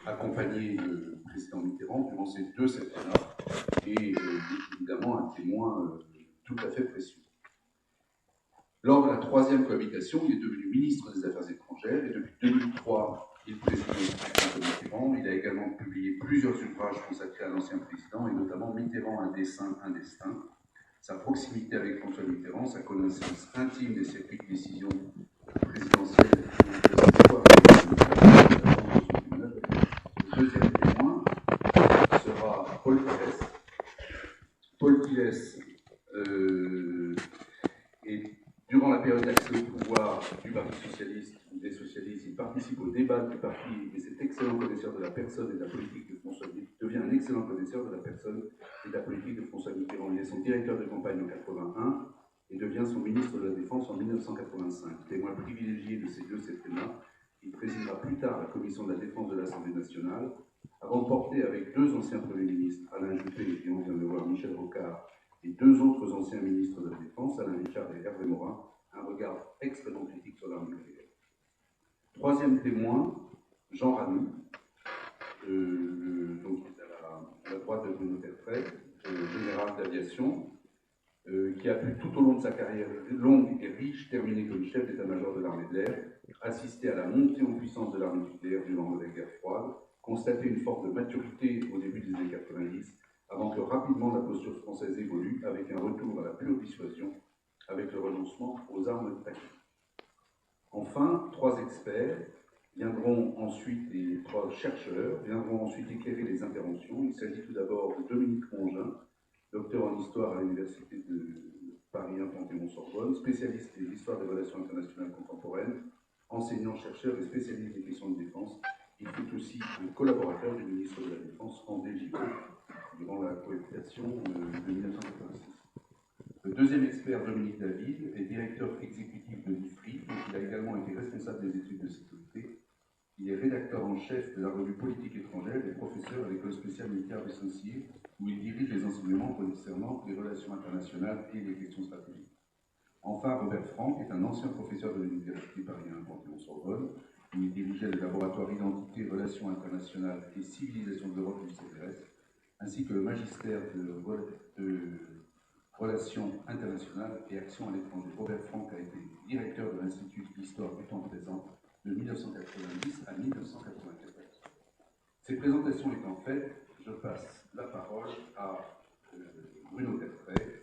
accompagné le président Mitterrand durant ces 2 septennats et évidemment un témoin tout à fait précieux. Lors de la 3e cohabitation, il est devenu ministre des Affaires étrangères et depuis 2003, il préside l'institution de Mitterrand. Il a également publié plusieurs ouvrages consacrés à l'ancien président et notamment Mitterrand, un dessein, un destin. Sa proximité avec François Mitterrand, sa connaissance intime des circuits de décision présidentielle et de l'histoire le deuxième témoin sera Paul Pilès. Paul Pilès est durant la période d'accès au pouvoir du Parti socialiste ou des socialistes, il participe au débat du parti et cet excellent connaisseur de la personne et de la politique de François Mitterrand devient un excellent connaisseur de la personne et de la politique de François Mitterrand. Il est son directeur de campagne en 1981 et devient son ministre de la Défense en 1985. Témoin privilégié de ces 2 septennats, il présidera plus tard la commission de la Défense de l'Assemblée nationale avant de porter avec 2 anciens premiers ministres, Alain Juppé et on vient de voir Michel Rocard, et 2 autres anciens ministres de la Défense, Alain Richard et Hervé Morin, un regard extrêmement critique sur l'arme nucléaire. 3e témoin, Jean Ramy, donc à la droite de Bruno Tertrais, général d'aviation, qui a pu tout au long de sa carrière longue et riche terminer comme chef d'état-major de l'armée de l'air, assister à la montée en puissance de l'armée nucléaire durant la guerre froide, constater une forme de maturité au début des années 90, avant que rapidement la posture française évolue avec un retour à la pure dissuasion, avec le renoncement aux armes tactiques. Enfin, 3 experts viendront ensuite, et 3 chercheurs viendront ensuite éclairer les interventions. Il s'agit tout d'abord de Dominique Mongin, docteur en histoire à l'Université de Paris 1 Panthéon-Sorbonne, spécialiste de l'histoire des relations internationales contemporaines, enseignant-chercheur et spécialiste des questions de défense. Il fut aussi un collaborateur du ministre de la Défense, André Giraud, durant la cohabitation de 1986. Le 2e expert, Dominique David, est directeur exécutif de l'IFRI, donc il a également été responsable des études de sécurité. Il est rédacteur en chef de la revue Politique étrangère et professeur à l'École spéciale militaire de Saint-Cyr, où il dirige les enseignements concernant les relations internationales et les questions stratégiques. Enfin, Robert Franck est un ancien professeur de l'Université Paris 1 Panthéon-Sorbonne, où il dirigeait le laboratoire Identité, Relations internationales et Civilisation de l'Europe du CNRS, ainsi que le magistère de Relations internationales et Action à l'étranger. Robert Franck a été directeur de l'Institut d'Histoire du temps présent de 1990 à 1994. Ces présentations étant faites, je passe la parole à Bruno Tertrais,